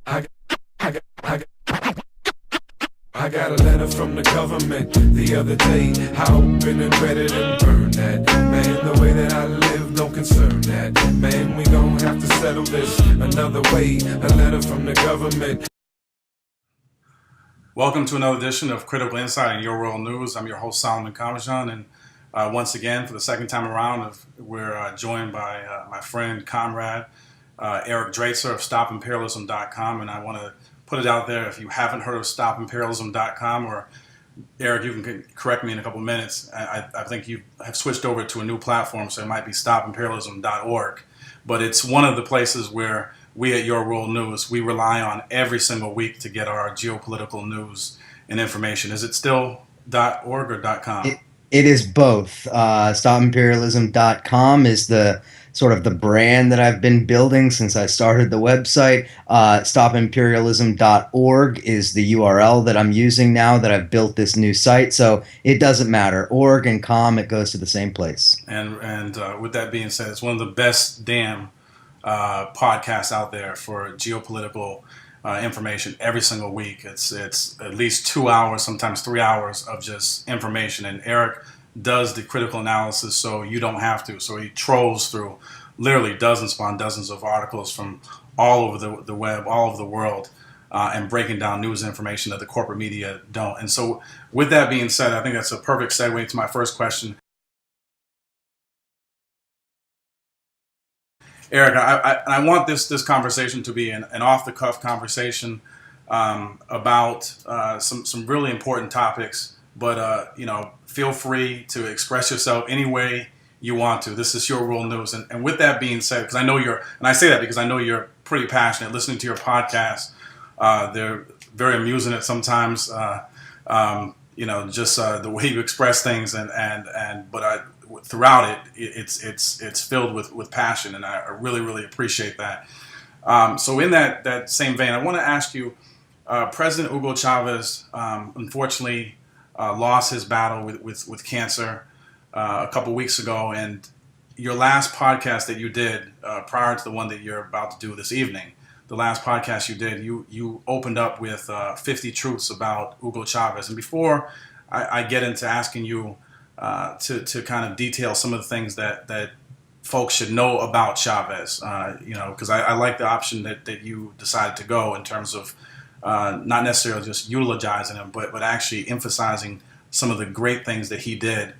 I, I, I, I got a letter from the government the other day. I opened and read it and burned that. Man, the way that I live don't concern that. Man, we gon' have to settle this another way. A letter from the government. Welcome to another edition of Critical Insight in Your World News. I'm your host, Solomon Kamajan, and once again, for the second time around, we're joined by my friend, comrade, Eric Draitser of StopImperialism.com, and I want to put it out there, if you haven't heard of StopImperialism.com, or Eric, you can correct me in a couple minutes, I think you have switched over to a new platform, so it might be StopImperialism.org, but it's one of the places where we at Your World News, we rely on every single week to get our geopolitical news and information. Is it still .org or .com? It is both. StopImperialism.com is the sort of the brand that I've been building since I started the website. StopImperialism.org is the URL that I'm using now that I've built this new site. So it doesn't matter. Org and com, it goes to the same place. And with that being said, it's one of the best damn podcasts out there for geopolitical information every single week. It's at least 2 hours, sometimes 3 hours of just information. And Eric does the critical analysis, so you don't have to. So he trolls through literally dozens upon dozens of articles from all over the web, all over the world, and breaking down news information that the corporate media don't. And so with that being said, I think that's a perfect segue to my first question. Eric, I want this conversation to be an off-the-cuff conversation about some really important topics. But feel free to express yourself any way you want to. This is Your World News, and with that being said, because I know I say that because I know you're pretty passionate. Listening to your podcast, they're very amusing at sometimes. Just the way you express things, but throughout it's filled with passion, and I really appreciate that. So in that same vein, I want to ask you, President Hugo Chavez unfortunately lost his battle with cancer a couple weeks ago, and your last podcast that you did prior to the one that you're about to do this evening, the last podcast you did, you opened up with 50 truths about Hugo Chavez. And before I get into asking you to kind of detail some of the things that folks should know about Chavez, because I like the option that you decided to go in terms of not necessarily just eulogizing him, but actually emphasizing some of the great things that he did,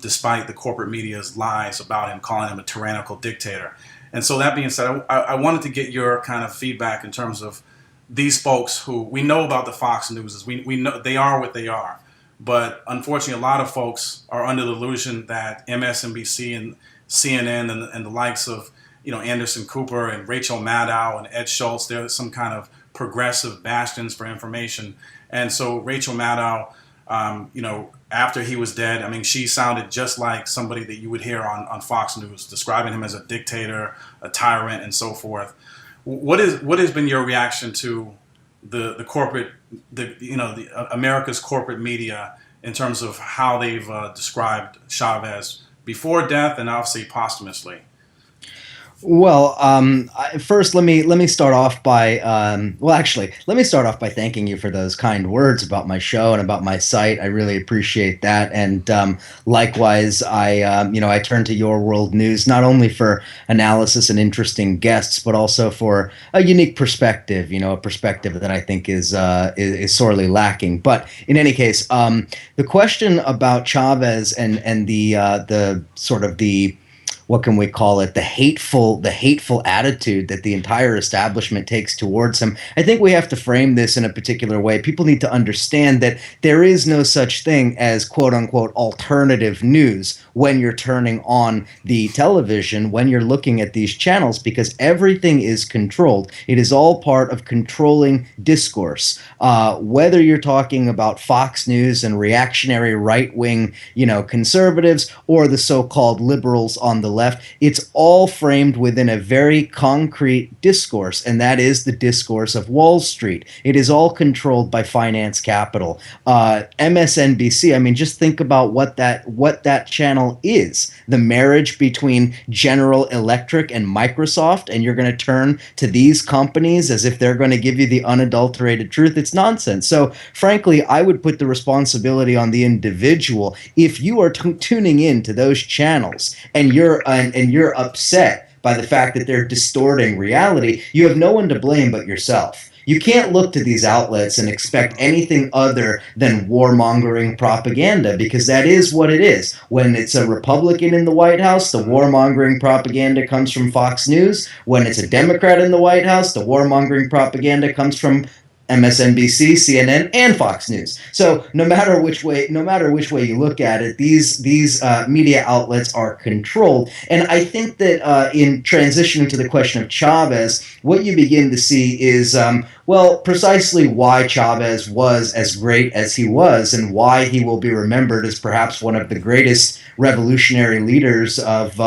despite the corporate media's lies about him, calling him a tyrannical dictator. And so that being said, I wanted to get your kind of feedback in terms of these folks who we know about the Fox News. We know they are what they are. But unfortunately, a lot of folks are under the illusion that MSNBC and CNN and the likes of Anderson Cooper and Rachel Maddow and Ed Schultz, they're some kind of progressive bastions for information. And so Rachel Maddow, after he was dead, I mean, she sounded just like somebody that you would hear on Fox News, describing him as a dictator, a tyrant, and so forth. What has been your reaction to the corporate, America's corporate media in terms of how they've described Chavez before death and obviously posthumously? Well, first, let me start off by let me start off by thanking you for those kind words about my show and about my site. I really appreciate that, and likewise, I turn to Your World News not only for analysis and interesting guests, but also for a unique perspective. A perspective that I think is sorely lacking. But in any case, the question about Chavez and the sort of the, what can we call it, the hateful attitude that the entire establishment takes towards him. I think we have to frame this in a particular way. People need to understand that there is no such thing as quote unquote alternative news when you're turning on the television, when you're looking at these channels, because everything is controlled. It is all part of controlling discourse. Whether you're talking about Fox News and reactionary right-wing, conservatives, or the so-called liberals on the left, it's all framed within a very concrete discourse, and that is the discourse of Wall Street. It is all controlled by finance capital. MSNBC, I mean, just think about what that channel is. The marriage between General Electric and Microsoft, and you're going to turn to these companies as if they're going to give you the unadulterated truth. It's nonsense. So frankly, I would put the responsibility on the individual. If you are tuning in to those channels and you're upset by the fact that they're distorting reality, you have no one to blame but yourself. You can't look to these outlets and expect anything other than warmongering propaganda, because that is what it is. When it's a Republican in the White House, the warmongering propaganda comes from Fox News. When it's a Democrat in the White House, the warmongering propaganda comes from MSNBC, CNN, and Fox News. So no matter which way you look at it, these media outlets are controlled. And I think that in transitioning to the question of Chavez, what you begin to see is precisely why Chavez was as great as he was, and why he will be remembered as perhaps one of the greatest revolutionary leaders of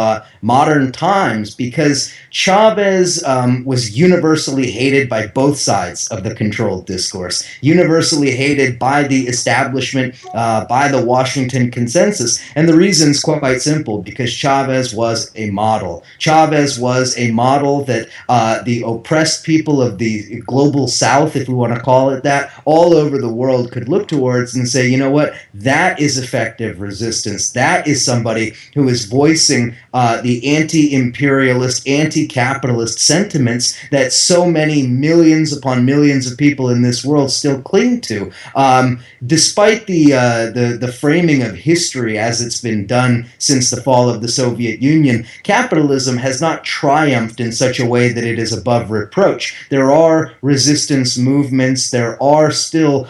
modern times, because Chavez was universally hated by both sides of the controlled discourse, universally hated by the establishment, by the Washington consensus. And the reason's quite simple, because Chavez was a model. Chavez was a model that the oppressed people of the global South, if we want to call it that, all over the world could look towards and say, you know what, that is effective resistance. That is somebody who is voicing the anti-imperialist, anti-capitalist sentiments that so many millions upon millions of people in this world still cling to. Despite the framing of history as it's been done since the fall of the Soviet Union, capitalism has not triumphed in such a way that it is above reproach. There are resistance movements. There are still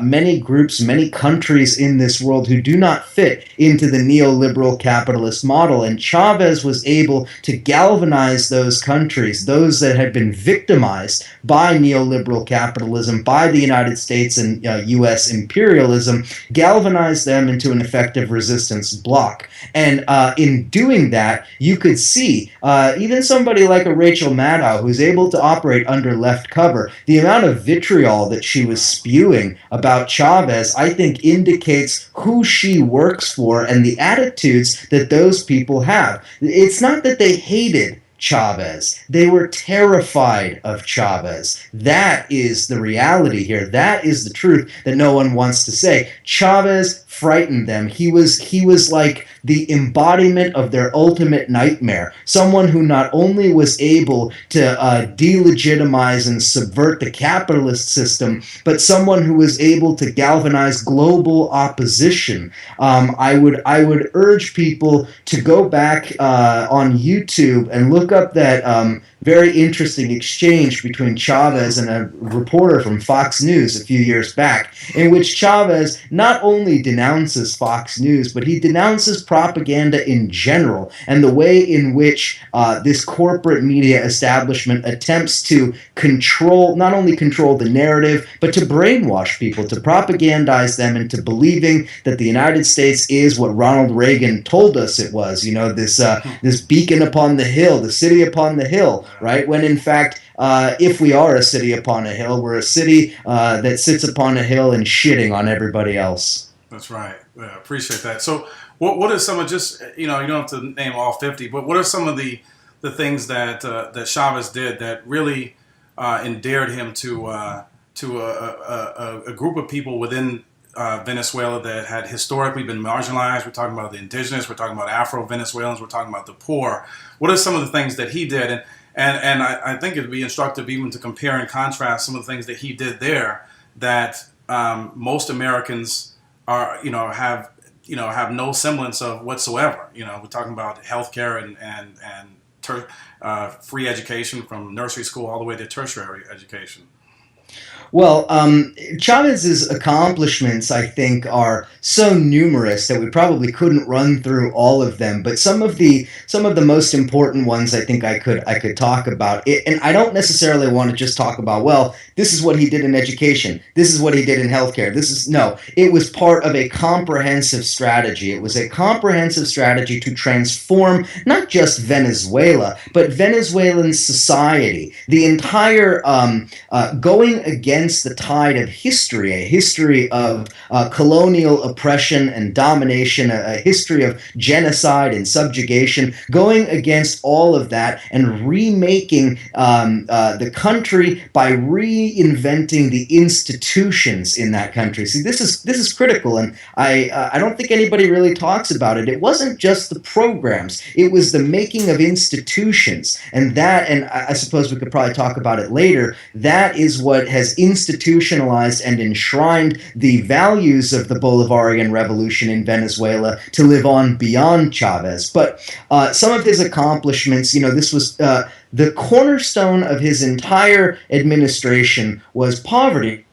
many groups, many countries in this world who do not fit into the neoliberal capitalist model. And Chavez was able to galvanize those countries, those that had been victimized by neoliberal capitalism, by the United States and U.S. imperialism, galvanize them into an effective resistance bloc. And in doing that, you could see even somebody like a Rachel Maddow, who's able to operate under left cover, the amount of vitriol that she was spewing about Chavez, I think, indicates who she works for and the attitudes that those people have. It's not that they hated Chavez. They were terrified of Chavez. That is the reality here. That is the truth that no one wants to say. Chavez frightened them. He was like the embodiment of their ultimate nightmare. Someone who not only was able to delegitimize and subvert the capitalist system, but someone who was able to galvanize global opposition. I would urge people to go back on YouTube and look up that very interesting exchange between Chavez and a reporter from Fox News a few years back, in which Chavez not only denounces Fox News, but he denounces propaganda in general and the way in which this corporate media establishment attempts to not only control the narrative, but to brainwash people, to propagandize them into believing that the United States is what Ronald Reagan told us it was, this beacon upon the hill, the city upon the hill, right? When in fact, if we are a city upon a hill, we're a city that sits upon a hill and shitting on everybody else. That's right. Yeah, appreciate that. So what are some of you don't have to name all 50, but what are some of the things that Chavez did that really endeared him to a group of people within Venezuela that had historically been marginalized? We're talking about the indigenous, we're talking about Afro-Venezuelans, we're talking about the poor. What are some of the things that he did? And I think it'd be instructive even to compare and contrast some of the things that he did there that most Americans have no semblance of whatsoever. We're talking about healthcare and free education from nursery school all the way to tertiary education. Well, Chavez's accomplishments, I think, are so numerous that we probably couldn't run through all of them. But some of the most important ones, I think I could talk about it. And I don't necessarily want to just talk about, well, this is what he did in education, this is what he did in healthcare. This is no, it was part of a comprehensive strategy. It was a comprehensive strategy to transform not just Venezuela, but Venezuelan society. The entire going against the tide of history, a history of colonial oppression and domination, a history of genocide and subjugation, going against all of that and remaking the country by reinventing the institutions in that country. See, this is critical, and I don't think anybody really talks about it. It wasn't just the programs; it was the making of institutions, and I suppose we could probably talk about it later. That is what has institutionalized and enshrined the values of the Bolivarian Revolution in Venezuela to live on beyond Chavez. But some of his accomplishments, this was the cornerstone of his entire administration was poverty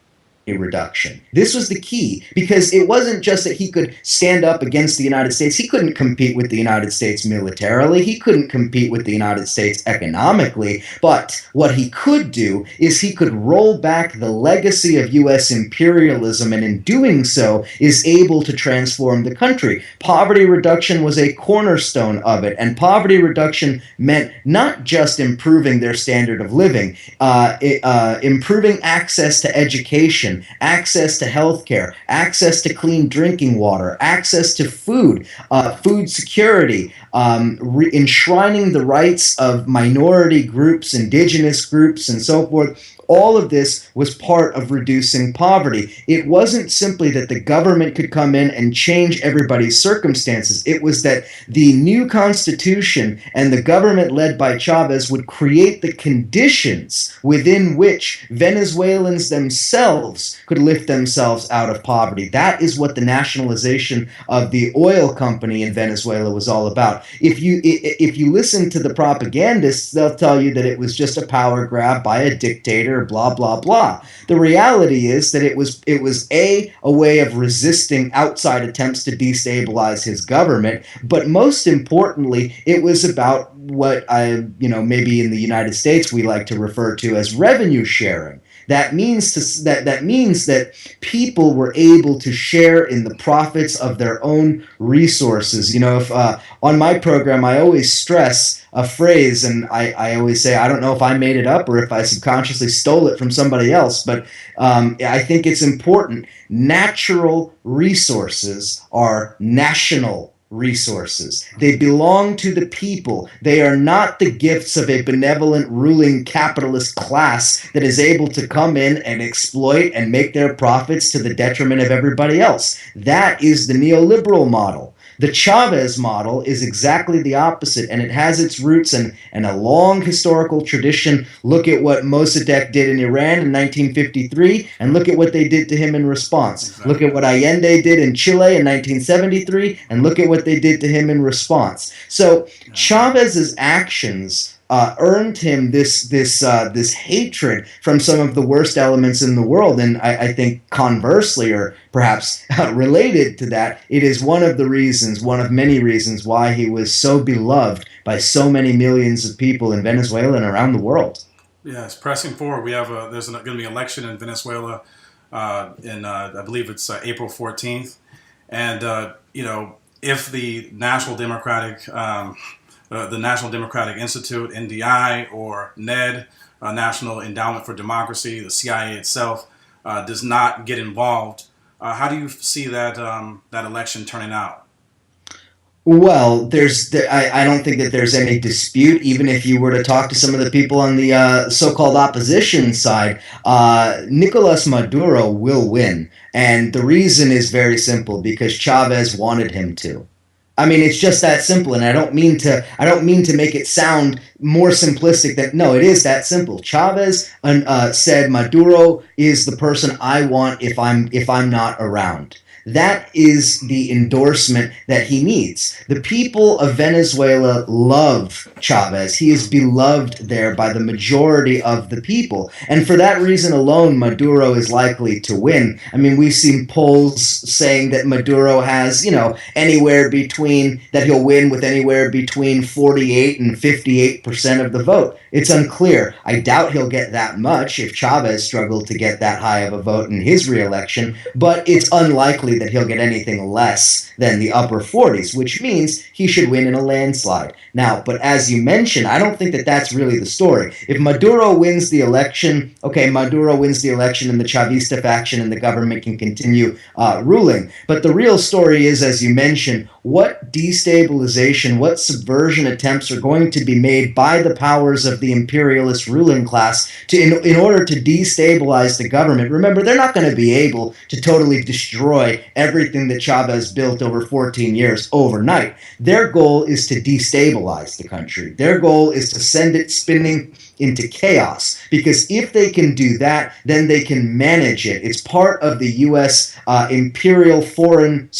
reduction. This was the key, because it wasn't just that he could stand up against the United States. He couldn't compete with the United States militarily. He couldn't compete with the United States economically. But what he could do is he could roll back the legacy of U.S. imperialism, and in doing so is able to transform the country. Poverty reduction was a cornerstone of it, and poverty reduction meant not just improving their standard of living, improving access to education, access to healthcare, access to clean drinking water, access to food, food security, enshrining the rights of minority groups, indigenous groups, and so forth. All of this was part of reducing poverty. It wasn't simply that the government could come in and change everybody's circumstances. It was that the new constitution and the government led by Chavez would create the conditions within which Venezuelans themselves could lift themselves out of poverty. That is what the nationalization of the oil company in Venezuela was all about. If you listen to the propagandists, they'll tell you that it was just a power grab by a dictator, blah blah blah. The reality is that it was a way of resisting outside attempts to destabilize his government, but most importantly, it was about what maybe in the United States we like to refer to as revenue sharing. That means that people were able to share in the profits of their own resources. If on my program I always stress a phrase, and I always say, I don't know if I made it up or if I subconsciously stole it from somebody else, but I think it's important. Natural resources are national resources. They belong to the people. They are not the gifts of a benevolent ruling capitalist class that is able to come in and exploit and make their profits to the detriment of everybody else. That is the neoliberal model. The Chavez model is exactly the opposite, and it has its roots in a long historical tradition. Look at what Mossadegh did in Iran in 1953, and look at what they did to him in response. Exactly. Look at what Allende did in Chile in 1973, and look at what they did to him in response. So Chavez's actions earned him this hatred from some of the worst elements in the world. And I think conversely, or perhaps related to that, it is one of many reasons why he was so beloved by so many millions of people in Venezuela and around the world. Yes, pressing forward, we have there's going to be an election in Venezuela I believe it's April 14th. And, if the National Democratic Institute, NDI, or NED, National Endowment for Democracy, the CIA itself, does not get involved, how do you see that election turning out? Well, I don't think that there's any dispute, even if you were to talk to some of the people on the so-called opposition side. Nicolas Maduro will win, and the reason is very simple, because Chavez wanted him to. I mean, it's just that simple, and I don't mean to make it sound more simplistic than, no, it is that simple. Chavez said Maduro is the person I want if I'm not around. that is the endorsement that he needs. The people of Venezuela love Chavez. He is beloved there by the majority of the people. And for that reason alone, Maduro is likely to win. I mean, we've seen polls saying that Maduro has, anywhere between, that he'll win with anywhere between 48 and 58% of the vote. It's unclear. I doubt he'll get that much if Chavez struggled to get that high of a vote in his reelection, but it's unlikely that he'll get anything less than the upper 40s, which means he should win in a landslide. Now, but as you mentioned, I don't think that that's really the story. If Maduro wins the election, okay, Maduro wins the election and the Chavista faction and the government can continue ruling. But the real story is, as you mentioned, what destabilization, what subversion attempts are going to be made by the powers of the imperialist ruling class in order to destabilize the government. Remember, they're not going to be able to totally destroy everything that Chavez built over 14 years overnight. Their goal is to destabilize the country. Their goal is to send it spinning into chaos, because if they can do that, then they can manage it. It's part of the U.S. Imperial foreign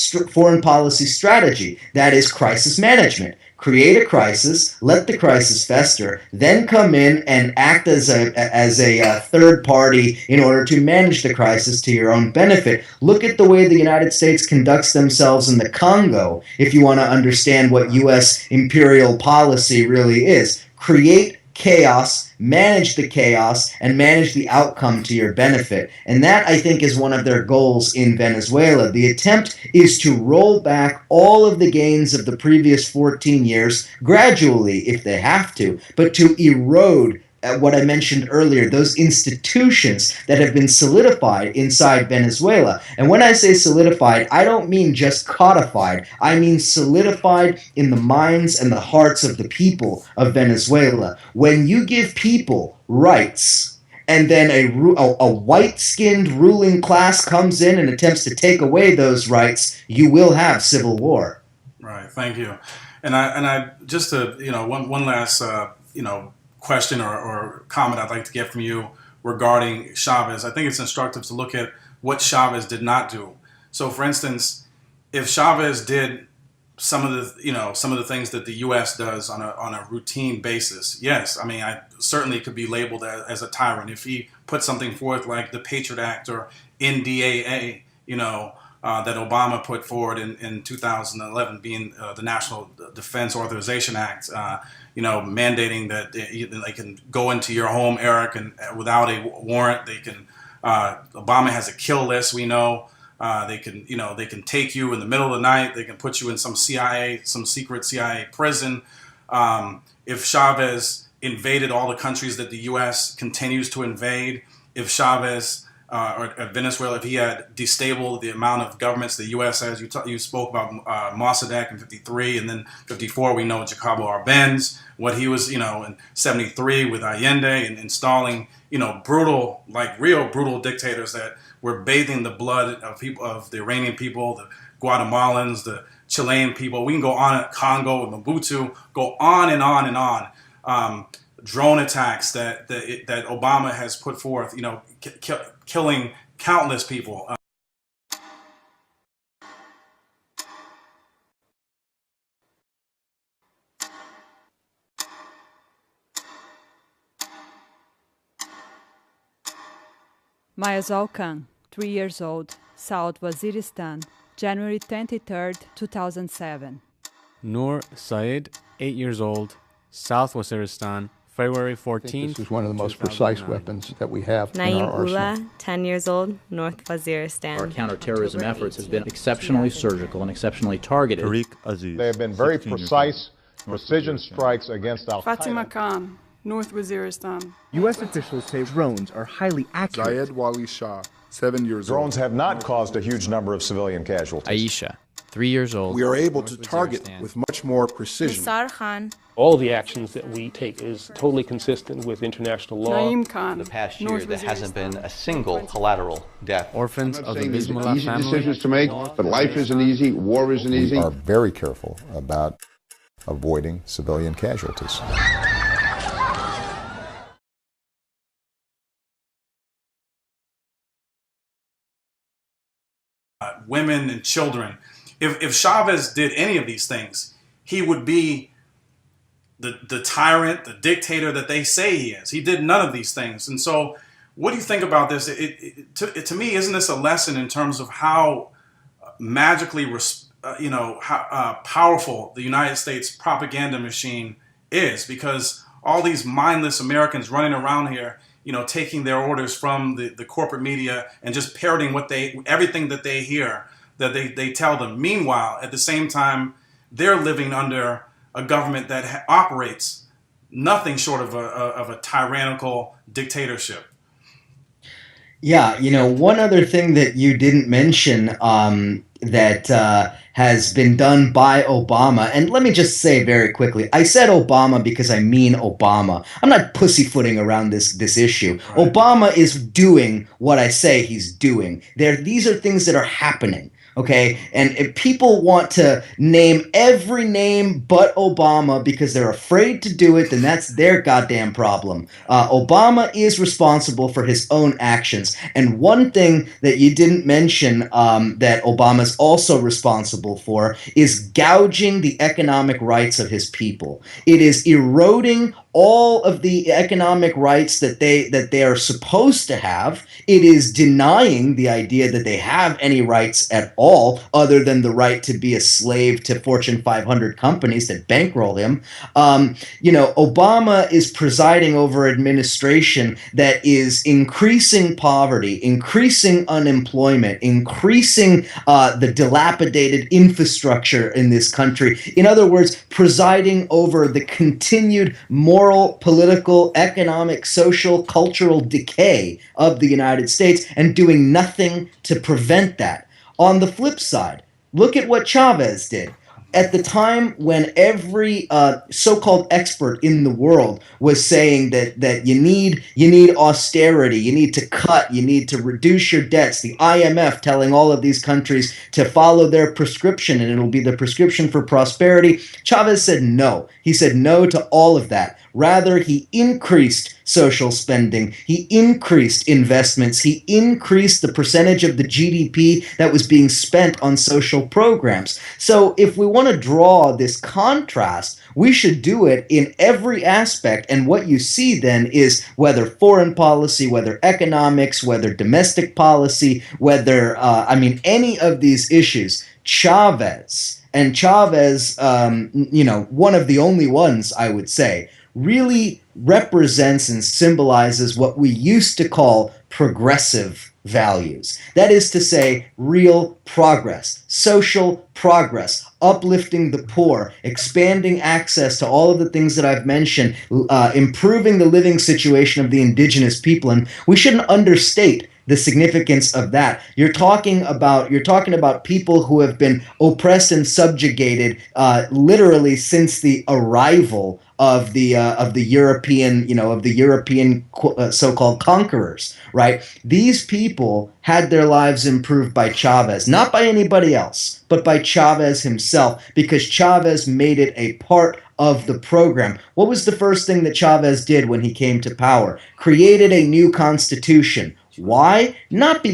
policy strategy. That is crisis management. Create a crisis, let the crisis fester, then come in and act as a third party in order to manage the crisis to your own benefit. Look at the way the United States conducts themselves in the Congo if you want to understand what U.S. imperial policy really is. Create chaos, manage the chaos, and manage the outcome to your benefit. And that, I think, is one of their goals in Venezuela. The attempt is to roll back all of the gains of the previous 14 years, gradually if they have to, but to erode what I mentioned earlier, those institutions that have been solidified inside Venezuela. And when I say solidified, I don't mean just codified. I mean solidified in the minds and the hearts of the people of Venezuela. When you give people rights, and then a white-skinned ruling class comes in and attempts to take away those rights, you will have civil war. Right. Thank you. And I just to one last question or comment I'd like to get from you regarding Chavez. I think it's instructive to look at what Chavez did not do. So, for instance, if Chavez did some of the things that the U.S. does on a routine basis, yes, I mean, I certainly could be labeled as a tyrant if he put something forth like the Patriot Act or NDAA, that Obama put forward in 2011, being the National Defense Authorization Act, mandating that they can go into your home, Eric, and without a warrant. They can. Obama has a kill list. We know they can take you in the middle of the night. They can put you in some secret CIA prison. If Chavez invaded all the countries that the U.S. continues to invade, if Chavez or Venezuela, if he had destabilized the amount of governments the U.S. has, you spoke about Mossadegh in 53, and then 54, we know Jacobo Arbenz, what he was, in 73 with Allende, and installing, real brutal dictators that were bathing the blood of people, of the Iranian people, the Guatemalans, the Chilean people. We can go on, Congo, Mobutu, go on and on and on. Drone attacks that Obama has put forth, killing countless people. Mayazal Khan, 3 years old, South Waziristan, January 23, 2007. Noor Said, 8 years old, South Waziristan, February 14th. This is one of the most precise weapons that we have in our arsenal. Naeem Ullah, 10 years old, North Waziristan. Our counterterrorism efforts have been exceptionally surgical and exceptionally targeted. They have been very precise, precision strikes against Al-Qaeda. Fatima Khan, North Waziristan. U.S. officials say drones are highly accurate. Zayed Wali Shah, 7 years old. Drones have not caused a huge number of civilian casualties. Aisha, 3 years old. We are able to target with much more precision. Nisar Khan. All the actions that we take is totally consistent with international law. Naeem Khan. In the past year, there hasn't been a single collateral death. Orphans of the These Bismillah are easy family. decisions to make, but life isn't easy, war isn't easy. We are very careful about avoiding civilian casualties. women and children. If Chavez did any of these things, he would be the tyrant, the dictator that they say he is. He did none of these things. And so what do you think about this? To me, isn't this a lesson in terms of how magically, how powerful the United States propaganda machine is? Because all these mindless Americans running around here, taking their orders from the corporate media and just parroting everything that they hear, that they tell them. Meanwhile, at the same time, they're living under a government that operates nothing short of a tyrannical dictatorship. Yeah, one other thing that you didn't mention that has been done by Obama, and let me just say very quickly, I said Obama because I mean Obama. I'm not pussyfooting around this issue. Right. Obama is doing what I say he's doing. These are things that are happening. Okay, and if people want to name every name but Obama because they're afraid to do it, then that's their goddamn problem. Obama is responsible for his own actions. And one thing that you didn't mention that Obama's also responsible for is gouging the economic rights of his people. It is eroding all of the economic rights that they are supposed to have. It is denying the idea that they have any rights at all other than the right to be a slave to Fortune 500 companies that bankroll him. Obama is presiding over administration that is increasing poverty, increasing unemployment, increasing the dilapidated infrastructure in this country. In other words, presiding over the continued moral, political, economic, social, cultural decay of the United States and doing nothing to prevent that. On the flip side, look at what Chavez did. At the time when every so-called expert in the world was saying that you need austerity, you need to cut, you need to reduce your debts, the IMF telling all of these countries to follow their prescription and it'll be the prescription for prosperity, Chavez said no. He said no to all of that. Rather, he increased social spending, he increased investments, he increased the percentage of the GDP that was being spent on social programs. So if we want to draw this contrast, we should do it in every aspect. And what you see then is whether foreign policy, whether economics, whether domestic policy, whether, any of these issues, Chavez, one of the only ones, I would say, really represents and symbolizes what we used to call progressive values. That is to say, real progress, social progress, uplifting the poor, expanding access to all of the things that I've mentioned, improving the living situation of the indigenous people. And we shouldn't understate the significance of that. You're talking about people who have been oppressed and subjugated literally since the arrival of the European so-called conquerors, right? These people had their lives improved by Chavez, not by anybody else, but by Chavez himself, because Chavez made it a part of the program. What was the first thing that Chavez did when he came to power? Created a new constitution. Why? Not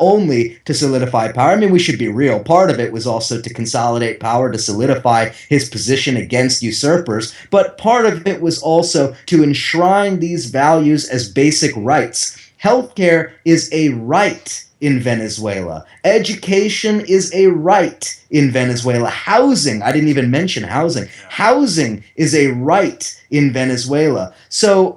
only to solidify power. I mean, we should be real. Part of it was also to consolidate power, to solidify his position against usurpers. But part of it was also to enshrine these values as basic rights. Healthcare is a right in Venezuela. Education is a right in Venezuela. Housing, I didn't even mention housing. Housing is a right in Venezuela. So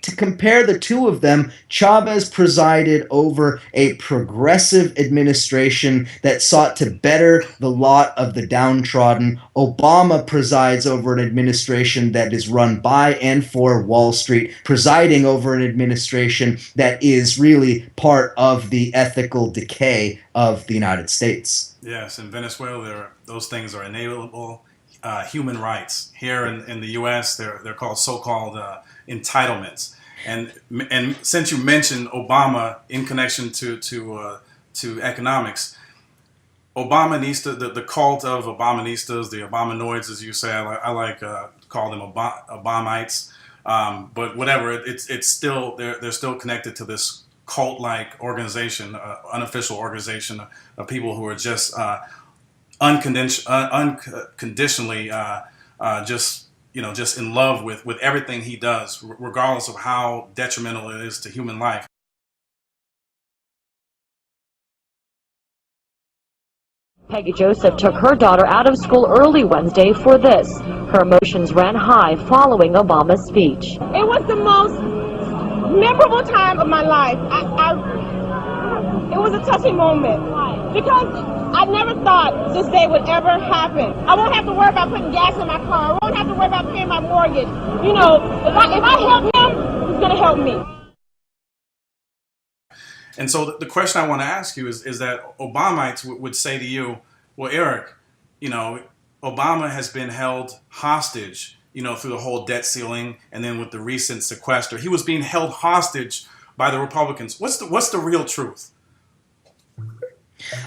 to compare the two of them, Chavez presided over a progressive administration that sought to better the lot of the downtrodden. Obama presides over an administration that is run by and for Wall Street, presiding over an administration that is really part of the ethical decay of the United States. Yes, in Venezuela, those things are inalienable human rights. Here in the U.S., they're called so-called entitlements. And since you mentioned Obama in connection to economics, Obama needs to the cult of Obamanistas, the Obamanoids, as you say. I like call them Obamites, but whatever. It's still they're still connected to this cult-like organization, unofficial organization of people who are just unconditionally just in love with everything he does, regardless of how detrimental it is to human life. Peggy Joseph took her daughter out of school early Wednesday for this. Her emotions ran high following Obama's speech. It was the most memorable time of my life. It was a touching moment because I never thought this day would ever happen. I won't have to worry about putting gas in my car. I won't have to worry about paying my mortgage. You know, if I help him, he's going to help me. And so the question I want to ask you is that Obamites would say to you, well, Eric, Obama has been held hostage, through the whole debt ceiling and then with the recent sequester. He was being held hostage by the Republicans. What's the real truth?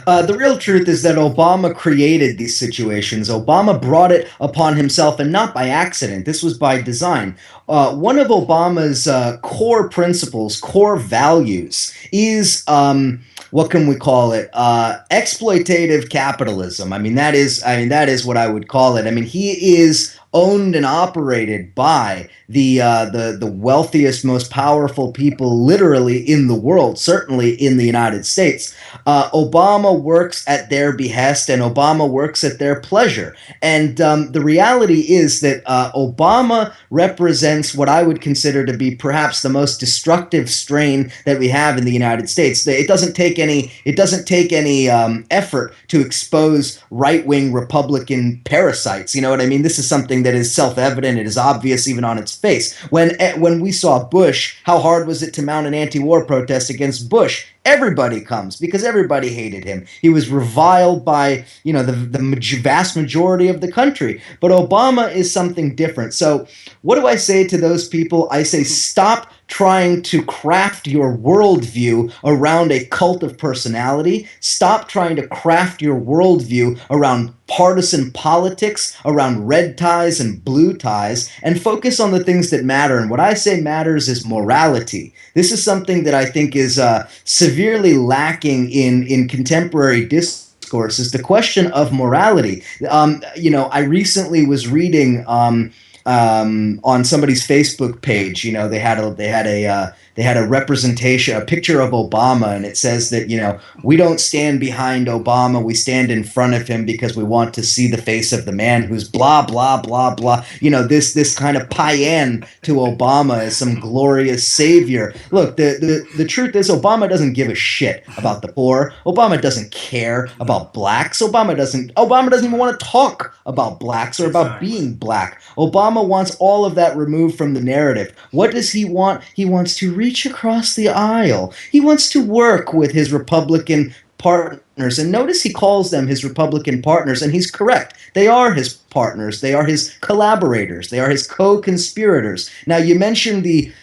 The real truth is that Obama created these situations. Obama brought it upon himself, and not by accident. This was by design. One of Obama's core principles, core values, is what can we call it? Exploitative capitalism. That is what I would call it. He is owned and operated by the wealthiest, most powerful people literally in the world, certainly in the United States. Obama works at their behest and Obama works at their pleasure. And the reality is that Obama represents what I would consider to be perhaps the most destructive strain that we have in the United States. It doesn't take any effort to expose right-wing Republican parasites. You know what I mean? This is something that is self-evident. It is obvious even on its face. When we saw Bush, how hard was it to mount an anti-war protest against Bush? Everybody comes because everybody hated him. He was reviled by, the vast majority of the country. But Obama is something different. So what do I say to those people? I say stop trying to craft your worldview around a cult of personality. Stop trying to craft your worldview around partisan politics, around red ties and blue ties, and focus on the things that matter. And what I say matters is morality. This is something that I think is severely lacking in contemporary discourse, is the question of morality. I recently was reading on somebody's Facebook page. They had a representation, a picture of Obama, and it says that, we don't stand behind Obama, we stand in front of him because we want to see the face of the man who's blah, blah, blah, blah. This kind of paean to Obama as some glorious savior. Look, the truth is Obama doesn't give a shit about the poor. Obama doesn't care about blacks. Obama doesn't even want to talk about blacks or about being black. Obama wants all of that removed from the narrative. What does he want? He wants to reach across the aisle. He wants to work with his Republican partners. And notice he calls them his Republican partners, and he's correct. They are his partners. They are his collaborators. They are his co-conspirators. Now, you mentioned the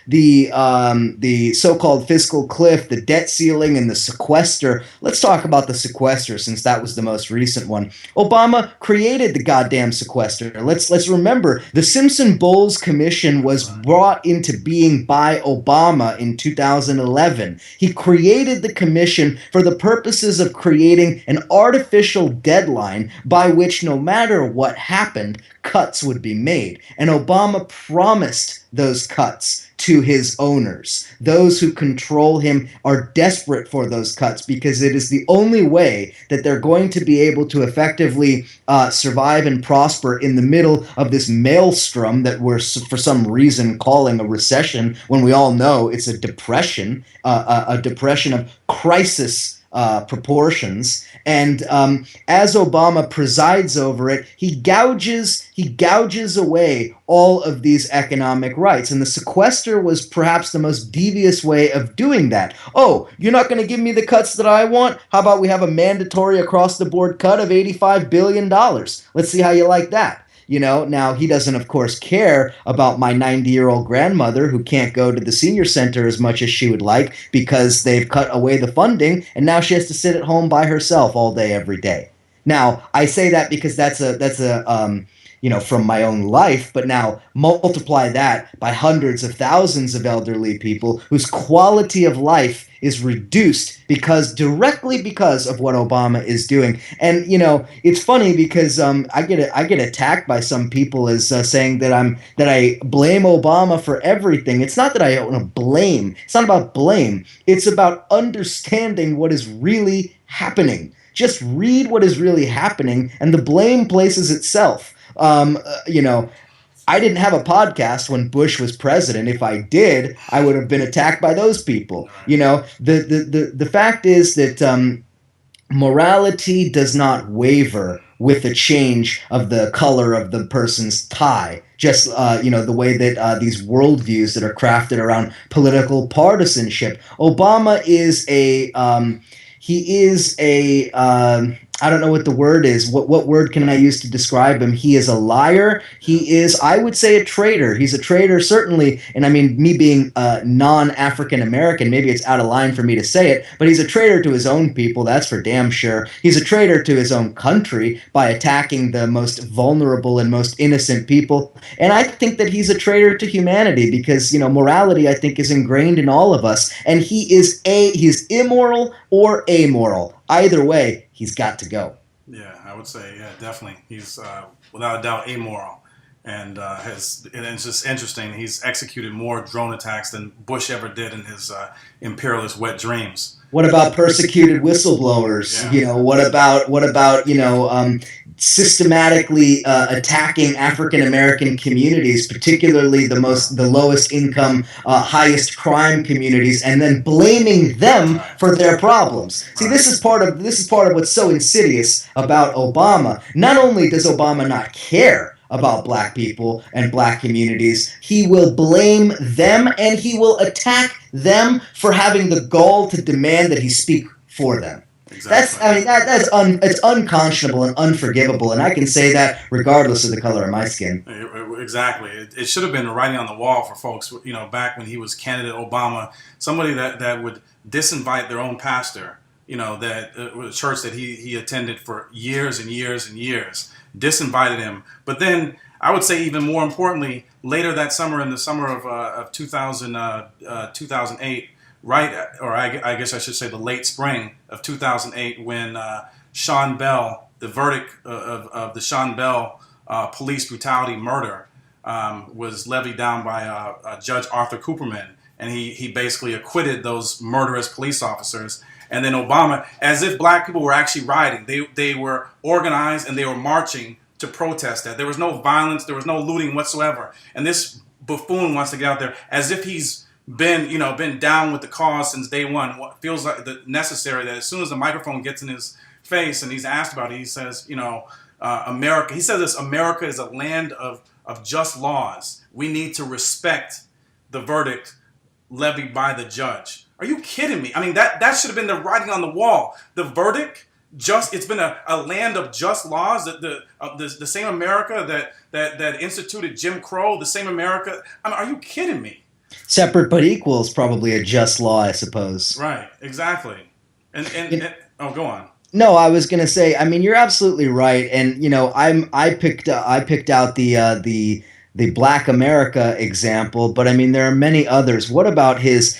so-called fiscal cliff, the debt ceiling, and the sequester. Let's talk about the sequester, since that was the most recent one. Obama created the goddamn sequester. Let's remember, the Simpson-Bowles Commission was brought into being by Obama in 2011. He created the commission for the purposes of creating an artificial deadline by which, no matter what happened, cuts would be made. And Obama promised those cuts to his owners. Those who control him are desperate for those cuts because it is the only way that they're going to be able to effectively survive and prosper in the middle of this maelstrom that we're for some reason calling a recession, when we all know it's a depression of crisis proportions. And as Obama presides over it, he gouges away all of these economic rights. And the sequester was perhaps the most devious way of doing that. Oh, you're not going to give me the cuts that I want? How about we have a mandatory across-the-board cut of $85 billion? Let's see how you like that. Now he doesn't, of course, care about my 90-year-old grandmother who can't go to the senior center as much as she would like because they've cut away the funding, and now she has to sit at home by herself all day, every day. Now, I say that because that's a from my own life, but now multiply that by hundreds of thousands of elderly people whose quality of life is reduced directly because of what Obama is doing. And it's funny because I get attacked by some people as saying that I blame Obama for everything. It's not that I want to blame. It's not about blame. It's about understanding what is really happening. Just read what is really happening, and the blame places itself. I didn't have a podcast when Bush was president. If I did, I would have been attacked by those people. The fact is that morality does not waver with the change of the color of the person's tie. Just the way that these worldviews that are crafted around political partisanship. Obama is I don't know what the word is. What word can I use to describe him? He is a liar. He is, I would say, a traitor. He's a traitor, certainly. And I mean, me being non-African American, maybe it's out of line for me to say it, but he's a traitor to his own people. That's for damn sure. He's a traitor to his own country by attacking the most vulnerable and most innocent people. And I think that he's a traitor to humanity because, morality, I think, is ingrained in all of us. And he's immoral or amoral. Either way, he's got to go. Yeah, I would say, definitely. He's without a doubt amoral, and it's just interesting. He's executed more drone attacks than Bush ever did in his imperialist wet dreams. What about persecuted whistleblowers? Yeah. What about systematically attacking African American communities, particularly the lowest income, highest crime communities, and then blaming them for their problems. See, this is part of what's so insidious about Obama. Not only does Obama not care about black people and black communities, he will blame them and he will attack them for having the gall to demand that he speak for them. Exactly. It's unconscionable and unforgivable, and I can say that regardless of the color of my skin. Exactly. It should have been writing on the wall for folks, back when he was candidate Obama, somebody that would disinvite their own pastor, the church that he attended for years and years and years, disinvited him. But then I would say even more importantly, later that summer, in the summer of 2008, right, or I guess I should say the late spring of 2008, when Sean Bell, the verdict of the Sean Bell police brutality murder was levied down by Judge Arthur Cooperman, and he basically acquitted those murderous police officers. And then Obama, as if black people were actually rioting, they were organized and they were marching to protest that. There was no violence, there was no looting whatsoever. And this buffoon wants to get out there as if he's been down with the cause since day one. What feels like necessary that as soon as the microphone gets in his face and he's asked about it, he says, America. He says this: America is a land of just laws. We need to respect the verdict levied by the judge. Are you kidding me? I mean, that should have been the writing on the wall. The verdict, it's been a land of just laws. The same America that instituted Jim Crow, the same America. I mean, are you kidding me? Separate but equal is probably a just law, I suppose. Right, exactly. And go on. No, I was going to say, I mean, you're absolutely right. And, I picked out the Black America example, but I mean, there are many others. What about his,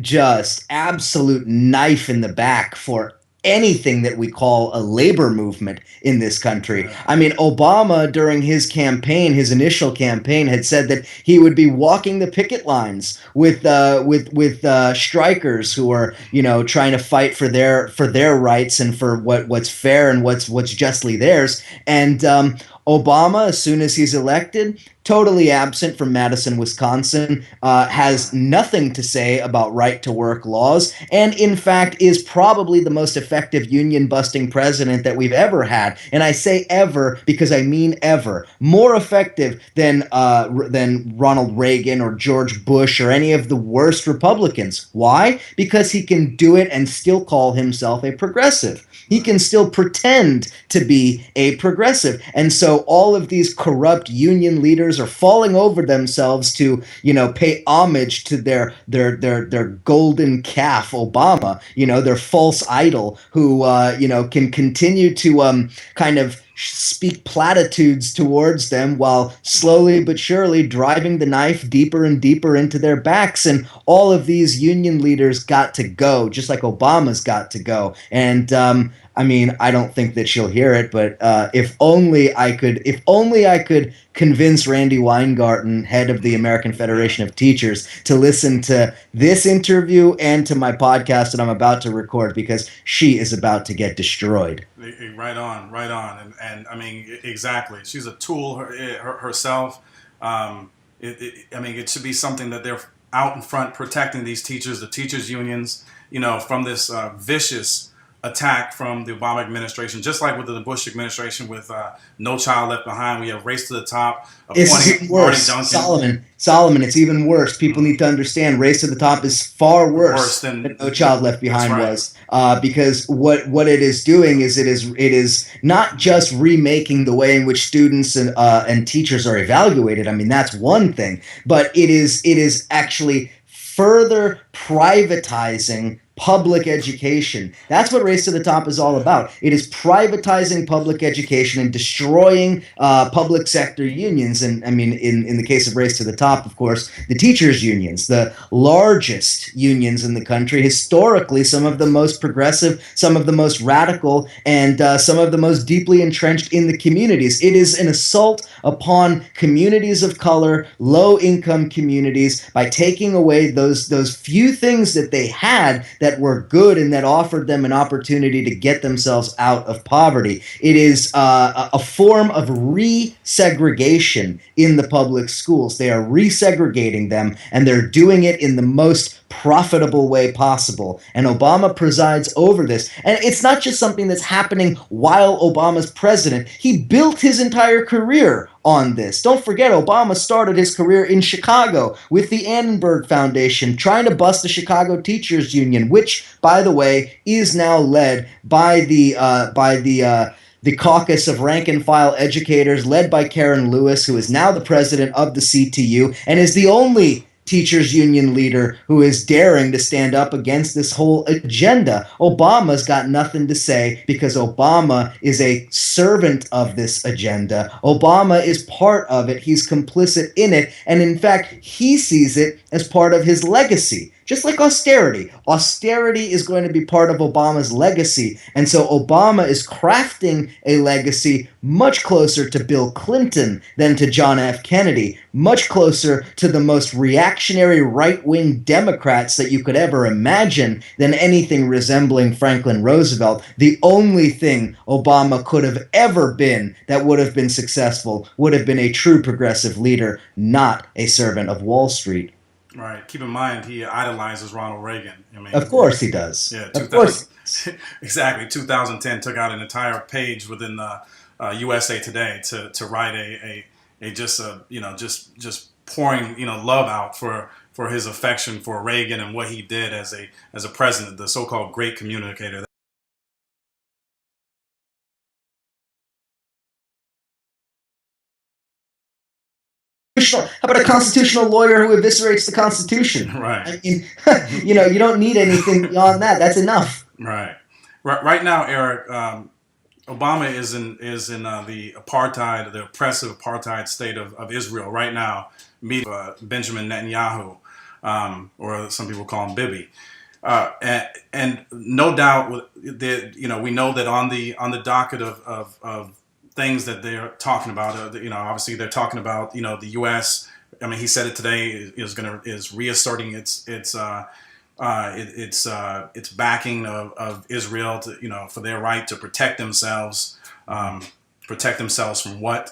just absolute knife in the back for anything that we call a labor movement in this country? I mean, Obama, during his initial campaign, had said that he would be walking the picket lines with strikers who are, trying to fight for their rights and for what's fair and what's justly theirs. And Obama, as soon as he's elected, totally absent from Madison, Wisconsin, has nothing to say about right-to-work laws, and in fact is probably the most effective union-busting president that we've ever had. And I say ever because I mean ever. More effective than Ronald Reagan or George Bush or any of the worst Republicans. Why? Because he can do it and still call himself a progressive. He can still pretend to be a progressive. And so all of these corrupt union leaders are falling over themselves to, pay homage to their golden calf, Obama, their false idol who, can continue to kind of speak platitudes towards them while slowly but surely driving the knife deeper and deeper into their backs. And all of these union leaders got to go, just like Obama's got to go. And I mean, I don't think that she'll hear it, but if only I could convince Randy Weingarten, head of the American Federation of Teachers, to listen to this interview and to my podcast that I'm about to record, because she is about to get destroyed. Right on. And I mean, exactly. She's a tool herself. I mean, it should be something that they're out in front protecting these teachers, the teachers unions, from this vicious attack from the Obama administration, just like with the Bush administration with No Child Left Behind. We have Race to the Top. It's even worse. Solomon, it's even worse. People need to understand Race to the Top is far worse than No Child Left Behind was. Because what it is doing is it is not just remaking the way in which students and teachers are evaluated. I mean, that's one thing, but it is actually further privatizing public education. That's what Race to the Top is all about. It is privatizing public education and destroying public sector unions. And I mean, in the case of Race to the Top, of course, the teachers' unions, the largest unions in the country, historically some of the most progressive, some of the most radical, and some of the most deeply entrenched in the communities. It is an assault upon communities of color, low-income communities, by taking away those few things that they had that were good and that offered them an opportunity to get themselves out of poverty. It is a form of resegregation in the public schools. They are resegregating them, and they're doing it in the most profitable way possible. And Obama presides over this. And it's not just something that's happening while Obama's president. He built his entire career on this. Don't forget, Obama started his career in Chicago with the Annenberg Foundation, trying to bust the Chicago Teachers Union, which, by the way, is now led by the caucus of rank-and-file educators led by Karen Lewis, who is now the president of the CTU and is the only teachers union leader who is daring to stand up against this whole agenda. Obama's got nothing to say because Obama is a servant of this agenda. Obama is part of it. He's complicit in it. And in fact, he sees it as part of his legacy. Just like austerity. Austerity is going to be part of Obama's legacy. And so Obama is crafting a legacy much closer to Bill Clinton than to John F. Kennedy, much closer to the most reactionary right-wing Democrats that you could ever imagine than anything resembling Franklin Roosevelt. The only thing Obama could have ever been that would have been successful would have been a true progressive leader, not a servant of Wall Street. Right. Keep in mind, he idolizes Ronald Reagan. I mean, of course he does. Yeah, of course. Exactly. 2010 took out an entire page within the USA Today to write just pouring love out for his affection for Reagan and what he did as a president, the so-called great communicator. How about a constitutional lawyer who eviscerates the Constitution? Right. I mean, you don't need anything beyond that. That's enough. Right. Right now, Eric, Obama is in the apartheid, the oppressive apartheid state of Israel right now, meeting Benjamin Netanyahu, or some people call him Bibi. And no doubt, we know that on the docket of things that they're talking about, obviously they're talking about, the U.S. I mean, he said it today is reasserting its backing of Israel to, for their right to protect themselves from what?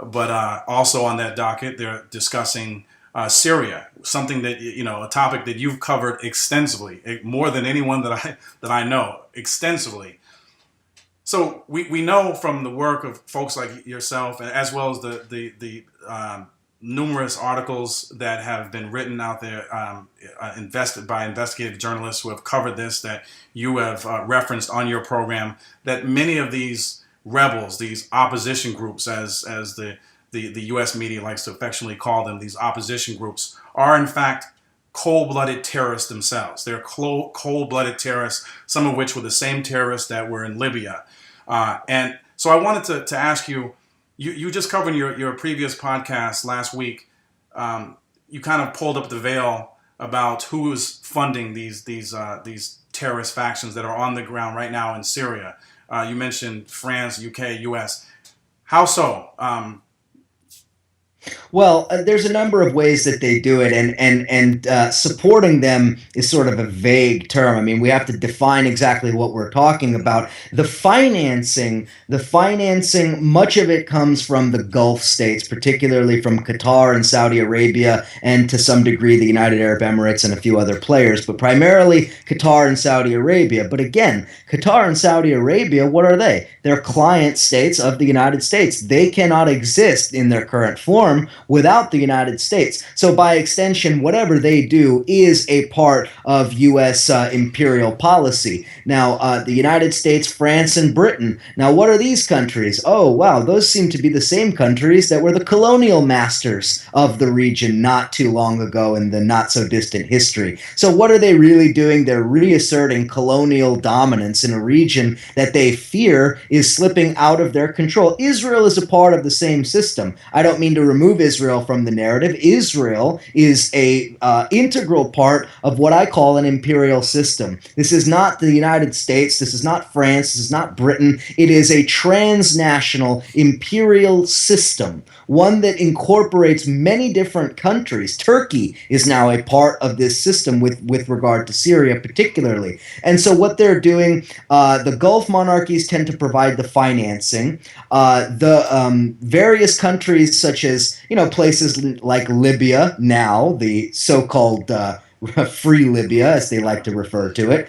But also on that docket, they're discussing Syria, something that, a topic that you've covered extensively, more than anyone that I know, extensively. So we know from the work of folks like yourself, as well as the numerous articles that have been written out there, invested by investigative journalists who have covered this, that you have referenced on your program, that many of these rebels, these opposition groups, as the U.S. media likes to affectionately call them, these opposition groups, are in fact cold-blooded terrorists themselves. They're cold-blooded terrorists, some of which were the same terrorists that were in Libya. And So I wanted to ask you, you just covered your previous podcast last week. You kind of pulled up the veil about who is funding these terrorist factions that are on the ground right now in Syria. You mentioned France, UK, US. How so? Well, there's a number of ways that they do it, and supporting them is sort of a vague term. I mean, we have to define exactly what we're talking about. The financing, much of it comes from the Gulf states, particularly from Qatar and Saudi Arabia, and to some degree the United Arab Emirates and a few other players, but primarily Qatar and Saudi Arabia. But again, Qatar and Saudi Arabia, what are they? They're client states of the United States. They cannot exist in their current form without the United States. So by extension, whatever they do is a part of U.S. Imperial policy. Now, the United States, France, and Britain. Now, what are these countries? Oh, wow, those seem to be the same countries that were the colonial masters of the region not too long ago in the not-so-distant history. So what are they really doing? They're reasserting colonial dominance in a region that they fear is slipping out of their control. Israel is a part of the same system. I don't mean to remove Israel from the narrative. Israel is a integral part of what I call an imperial system. This is not the United States. This is not France. This is not Britain. It is a transnational imperial system, one that incorporates many different countries. Turkey is now a part of this system with regard to Syria particularly. And so what they're doing, the Gulf monarchies tend to provide the financing. The various countries such as places like Libya now, the so-called free Libya, as they like to refer to it,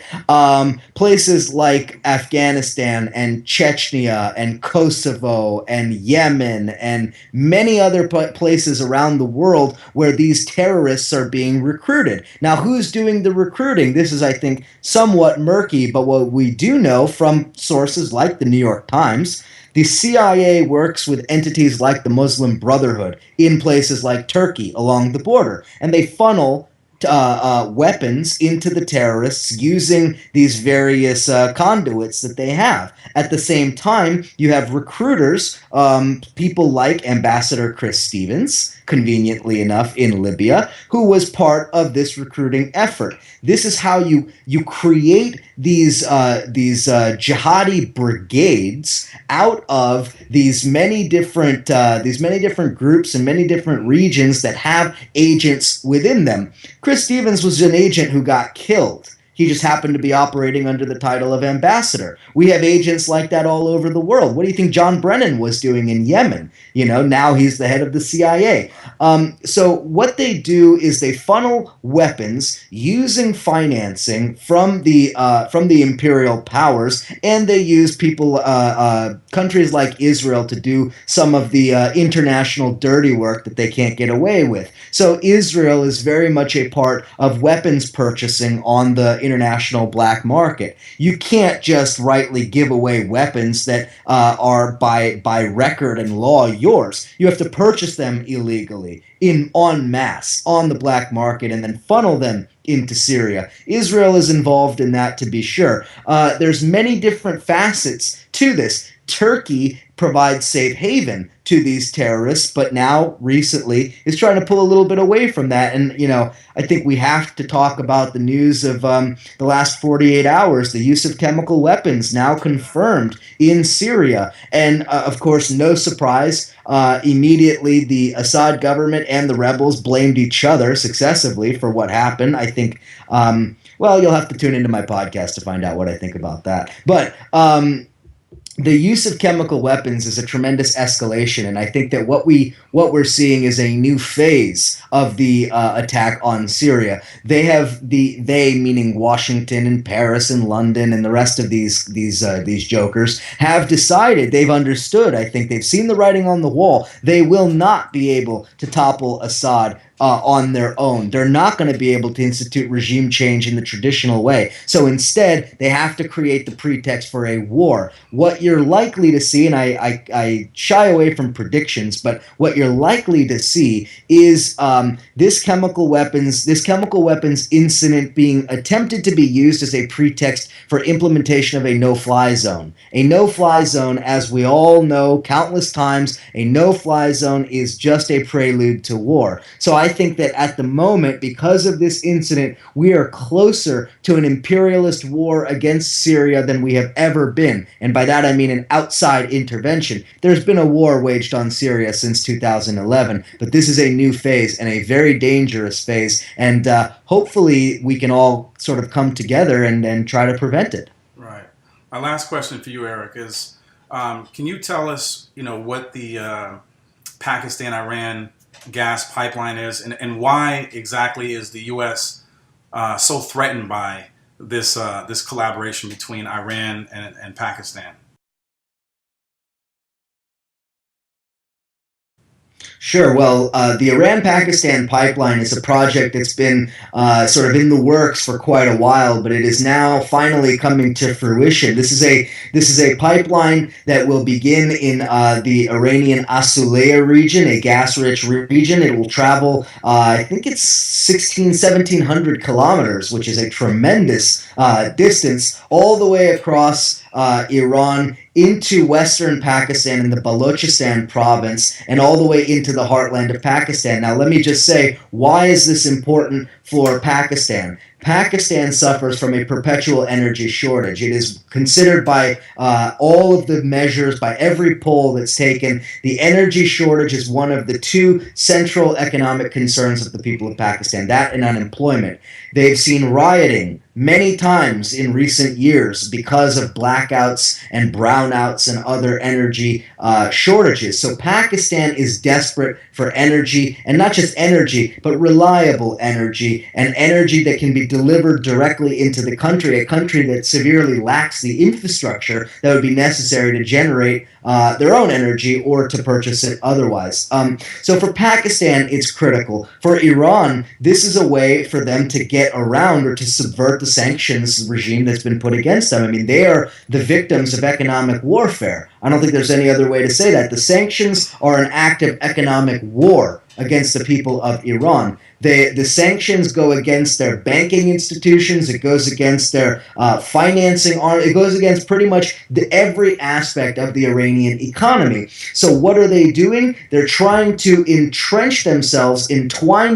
places like Afghanistan and Chechnya and Kosovo and Yemen and many other places around the world where these terrorists are being recruited. Now, who's doing the recruiting? This is, I think, somewhat murky, but what we do know from sources like the New York Times, the CIA works with entities like the Muslim Brotherhood in places like Turkey along the border, and they funnel weapons into the terrorists using these various conduits that they have. At the same time, you have recruiters, people like Ambassador Chris Stevens, conveniently enough in Libya, who was part of this recruiting effort. This is how you create these jihadi brigades out of these many different groups and many different regions that have agents within them. Chris Stevens was an agent who got killed. He just happened to be operating under the title of ambassador. We have agents like that all over the world. What do you think John Brennan was doing in Yemen? Now he's the head of the CIA. So what they do is they funnel weapons using financing from the imperial powers, and they use people, countries like Israel, to do some of the international dirty work that they can't get away with. So Israel is very much a part of weapons purchasing on the international black market. You can't just rightly give away weapons that are by record and law yours. You have to purchase them illegally en masse on the black market and then funnel them into Syria. Israel is involved in that, to be sure. There's many different facets to this. Turkey provides safe haven to these terrorists, but now recently is trying to pull a little bit away from that. And, I think we have to talk about the news of the last 48 hours, the use of chemical weapons now confirmed in Syria. And, of course, no surprise, immediately the Assad government and the rebels blamed each other successively for what happened. I think, you'll have to tune into my podcast to find out what I think about that. But the use of chemical weapons is a tremendous escalation, and I think that what we're seeing is a new phase of the attack on Syria. They meaning Washington and Paris and London and the rest of these jokers have decided, they've understood, I think they've seen the writing on the wall. They will not be able to topple Assad on their own. They're not going to be able to institute regime change in the traditional way. So instead, they have to create the pretext for a war. What you're likely to see, and I shy away from predictions, but what you're likely to see is this chemical weapons incident being attempted to be used as a pretext for implementation of a no-fly zone. A no-fly zone, as we all know countless times, a no-fly zone is just a prelude to war. So I think that at the moment, because of this incident, we are closer to an imperialist war against Syria than we have ever been. And by that I mean an outside intervention. There's been a war waged on Syria since 2011, but this is a new phase and a very dangerous phase. And hopefully we can all sort of come together and try to prevent it. Right. My last question for you, Eric, is can you tell us, what the Pakistan-Iran gas pipeline is, and why exactly is the U.S. So threatened by this collaboration between Iran and Pakistan? Sure. Well, the Iran-Pakistan pipeline is a project that's been sort of in the works for quite a while, but it is now finally coming to fruition. This is a pipeline that will begin in the Iranian Asuleya region, a gas-rich region. It will travel, I think it's 1,700 kilometers, which is a tremendous distance, all the way across Iran into western Pakistan in the Balochistan province and all the way into the heartland of Pakistan. Now, let me just say, why is this important for Pakistan? Pakistan suffers from a perpetual energy shortage. It is considered by all of the measures, by every poll that's taken, the energy shortage is one of the two central economic concerns of the people of Pakistan, that and unemployment. They've seen rioting many times in recent years because of blackouts and brownouts and other energy shortages. So Pakistan is desperate for energy, and not just energy, but reliable energy, and energy that can be delivered directly into the country, a country that severely lacks the infrastructure that would be necessary to generate their own energy or to purchase it otherwise. So for Pakistan, it's critical. For Iran, this is a way for them to get around or to subvert the sanctions regime that's been put against them. I mean, they are the victims of economic warfare. I don't think there's any other way to say that. The sanctions are an act of economic war against the people of Iran. The sanctions go against their banking institutions. It goes against their financing. It goes against pretty much every aspect of the Iranian economy. So what are they doing? They're trying to entwine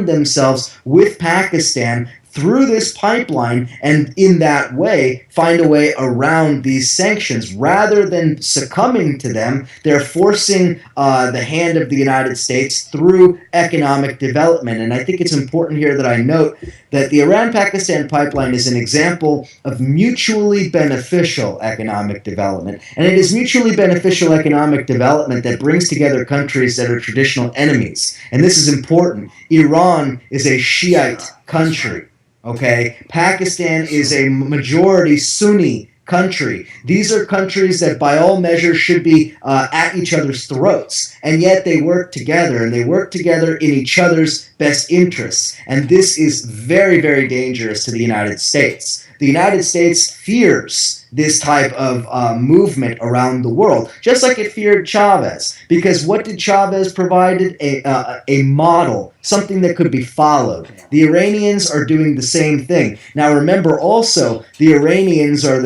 themselves with Pakistan through this pipeline, and in that way find a way around these sanctions. Rather than succumbing to them, they're forcing the hand of the United States through economic development. And I think it's important here that I note that the Iran-Pakistan pipeline is an example of mutually beneficial economic development. And it is mutually beneficial economic development that brings together countries that are traditional enemies. And this is important. Iran is a Shiite country. Okay, Pakistan is a majority Sunni country. These are countries that by all measures should be at each other's throats, and yet they work together, and they work together in each other's best interests. And this is very, very dangerous to the United States. The United States fears this type of movement around the world, just like it feared Chavez. Because what did Chavez provide? A model, something that could be followed. The Iranians are doing the same thing. Now remember also, the Iranians are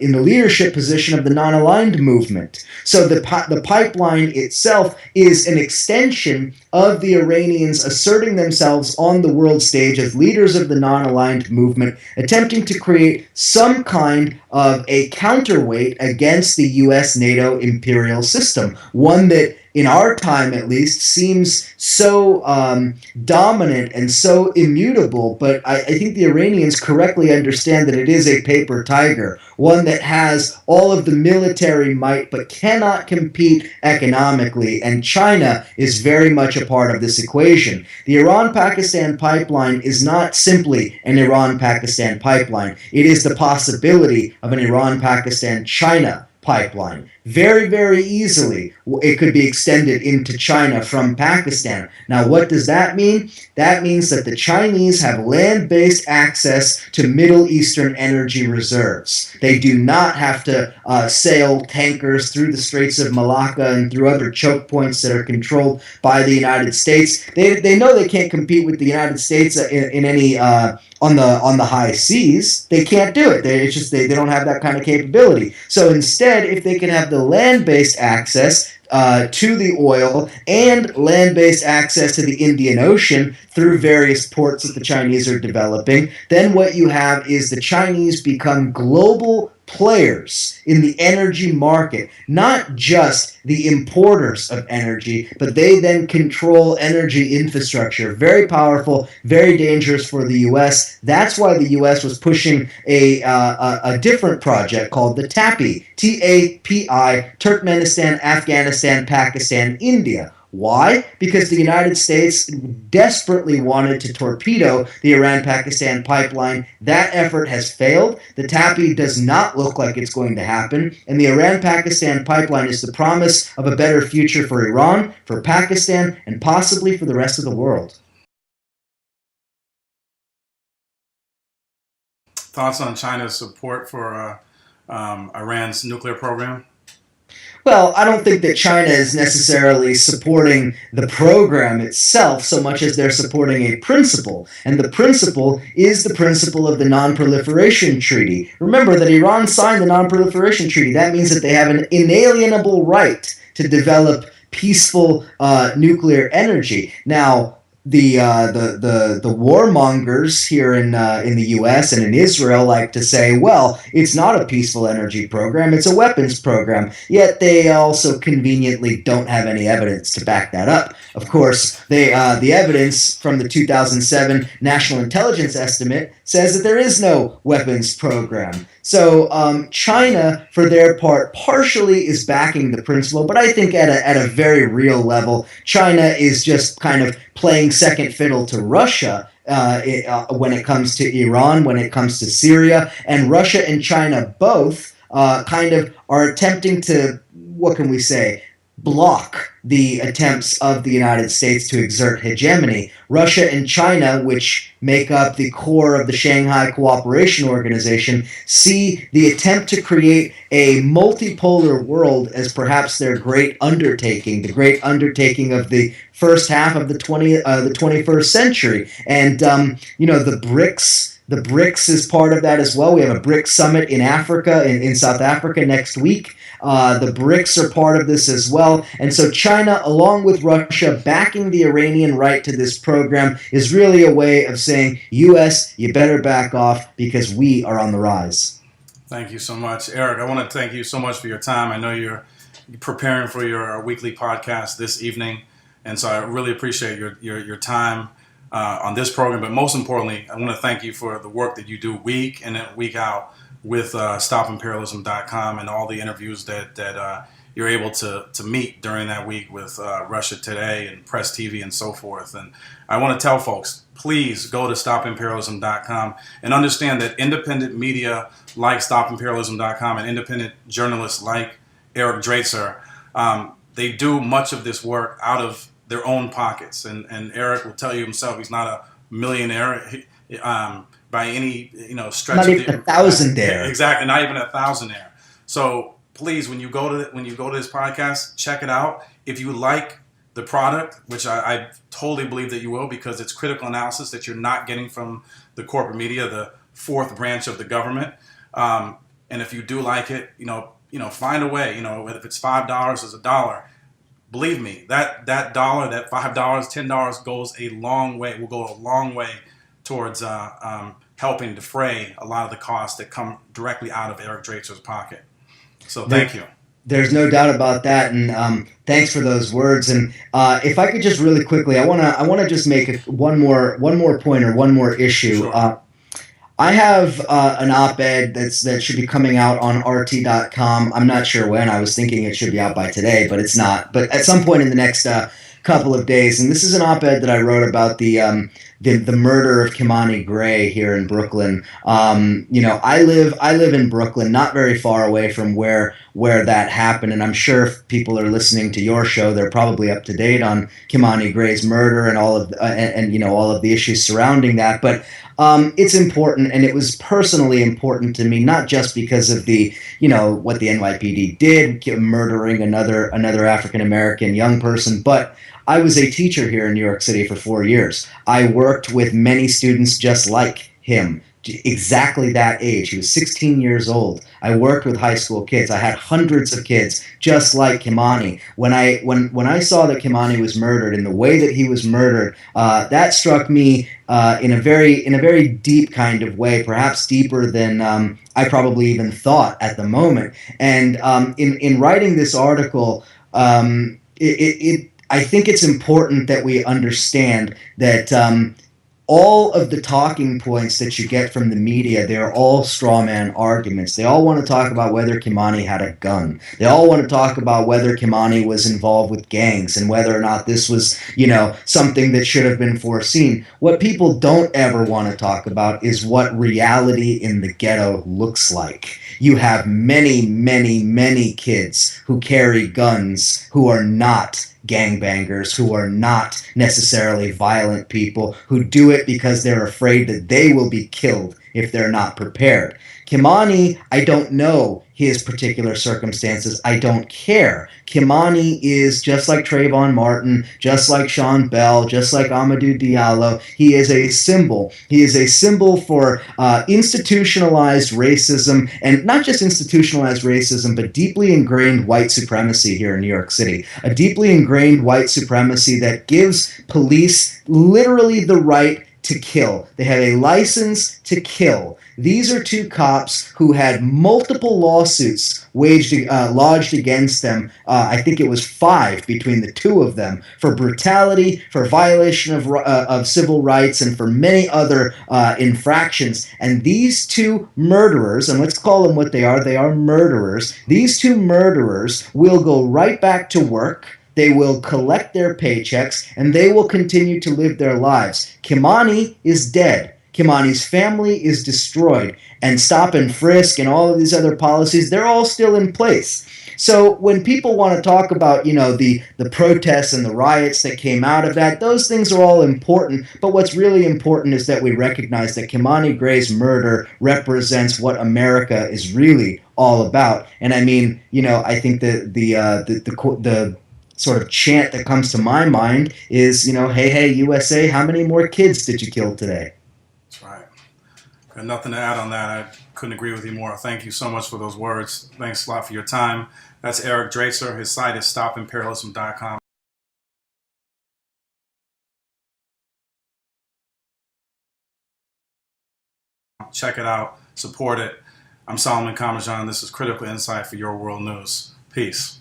in the leadership position of the non-aligned movement. So the pipeline itself is an extension of the Iranians asserting themselves on the world stage as leaders of the non-aligned movement, attempting to create some kind of a counterweight against the U.S.-NATO imperial system, one that in our time at least seems so dominant and so immutable, but I think the Iranians correctly understand that it is a paper tiger, one that has all of the military might but cannot compete economically, and China is very much a part of this equation. The Iran-Pakistan pipeline is not simply an Iran-Pakistan pipeline. It is the possibility of an Iran-Pakistan-China pipeline. very, very easily, it could be extended into China from Pakistan. Now, what does that mean? That means that the Chinese have land-based access to Middle Eastern energy reserves. They do not have to sail tankers through the Straits of Malacca and through other choke points that are controlled by the United States. They know they can't compete with the United States in any on the high seas. They can't do it. They don't have that kind of capability. So instead, if they can have the land-based access to the oil and land-based access to the Indian Ocean through various ports that the Chinese are developing, then what you have is the Chinese become global players in the energy market, not just the importers of energy, but they then control energy infrastructure. Very powerful, very dangerous for the U.S. That's why the U.S. was pushing a different project called the TAPI, T-A-P-I, Turkmenistan, Afghanistan, Pakistan, India. Why? Because the United States desperately wanted to torpedo the Iran-Pakistan pipeline. That effort has failed. The TAPI does not look like it's going to happen. And the Iran-Pakistan pipeline is the promise of a better future for Iran, for Pakistan, and possibly for the rest of the world. Thoughts on China's support for Iran's nuclear program? Well, I don't think that China is necessarily supporting the program itself so much as they're supporting a principle. And the principle is the principle of the Non-Proliferation Treaty. Remember that Iran signed the Non-Proliferation Treaty. That means that they have an inalienable right to develop peaceful nuclear energy. Now, the warmongers here in the U.S. and in Israel like to say, well, it's not a peaceful energy program, it's a weapons program. Yet they also conveniently don't have any evidence to back that up. Of course, the evidence from the 2007 National Intelligence Estimate says that there is no weapons program. So China, for their part, partially is backing the principle, but I think at a very real level, China is just kind of playing second fiddle to Russia when it comes to Iran, when it comes to Syria, and Russia and China both kind of are attempting to, what can we say, block the attempts of the United States to exert hegemony. Russia and China, which make up the core of the Shanghai Cooperation Organization, see the attempt to create a multipolar world as perhaps their great undertaking, the great undertaking of the first half of the 21st century. And, the BRICS. The BRICS is part of that as well. We have a BRICS summit in Africa, in South Africa next week. The BRICS are part of this as well. And so China, along with Russia, backing the Iranian right to this program is really a way of saying, U.S., you better back off because we are on the rise. Thank you so much. Eric, I want to thank you so much for your time. I know you're preparing for your weekly podcast this evening, and so I really appreciate your time on this program. But most importantly, I want to thank you for the work that you do week in and week out with StopImperialism.com and all the interviews that you're able to meet during that week with Russia Today and Press TV and so forth. And I want to tell folks, please go to StopImperialism.com and understand that independent media like StopImperialism.com and independent journalists like Eric Draitser, they do much of this work out of their own pockets. And Eric will tell you himself he's not a millionaire by any stretch. Not even a thousandaire. Exactly, not even a thousandaire. So please, when you go to this podcast, check it out. If you like the product, which I totally believe that you will, because it's critical analysis that you're not getting from the corporate media, the fourth branch of the government. And if you do like it, find a way. If it's $5 is $1. Believe me, that dollar, that $5, $10 goes a long way. Will go a long way towards helping defray a lot of the costs that come directly out of Eric Draitser's pocket. So thank you. There's no doubt about that, and thanks for those words. And if I could just really quickly, I wanna just make one more point or one more issue. Sure. I have an op-ed that should be coming out on RT.com. I'm not sure when. I was thinking it should be out by today, but it's not. But at some point in the next couple of days, and this is an op-ed that I wrote about the murder of Kimani Gray here in Brooklyn. I live in Brooklyn, not very far away from where that happened, and I'm sure if people are listening to your show, they're probably up to date on Kimani Gray's murder and all of all of the issues surrounding that. But it's important, and it was personally important to me, not just because of the what the NYPD did, murdering another African American young person, but I was a teacher here in New York City for 4 years. I worked with many students just like him, exactly that age. He was 16 years old. I worked with high school kids. I had hundreds of kids just like Kimani. When I saw that Kimani was murdered and the way that he was murdered, that struck me in a very deep kind of way, perhaps deeper than I probably even thought at the moment. And in writing this article, I think it's important that we understand that all of the talking points that you get from the media, they're all straw man arguments. They all want to talk about whether Kimani had a gun. They all want to talk about whether Kimani was involved with gangs and whether or not this was, something that should have been foreseen. What people don't ever want to talk about is what reality in the ghetto looks like. You have many, many, many kids who carry guns who are not gangbangers, who are not necessarily violent people, who do it because they're afraid that they will be killed if they're not prepared. Kimani, I don't know his particular circumstances. I don't care. Kimani is just like Trayvon Martin, just like Sean Bell, just like Amadou Diallo. He is a symbol. He is a symbol for institutionalized racism, and not just institutionalized racism, but deeply ingrained white supremacy here in New York City. A deeply ingrained white supremacy that gives police literally the right to kill. They have a license to kill. These are two cops who had multiple lawsuits lodged against them. I think it was 5 between the two of them for brutality, for violation of civil rights, and for many other infractions. And these two murderers, and let's call them what they are murderers. These two murderers will go right back to work. They will collect their paychecks, and they will continue to live their lives. Kimani is dead. Kimani's family is destroyed. And stop and frisk and all of these other policies, they're all still in place. So when people want to talk about, the protests and the riots that came out of that, those things are all important. But what's really important is that we recognize that Kimani Gray's murder represents what America is really all about. And I mean, I think the sort of chant that comes to my mind is, hey, hey, USA, how many more kids did you kill today? That's right. Got nothing to add on that. I couldn't agree with you more. Thank you so much for those words. Thanks a lot for your time. That's Eric Draitser. His site is stopimperialism.com. Check it out. Support it. I'm Solomon Kamajan. This is Critical Insight for Your World News. Peace.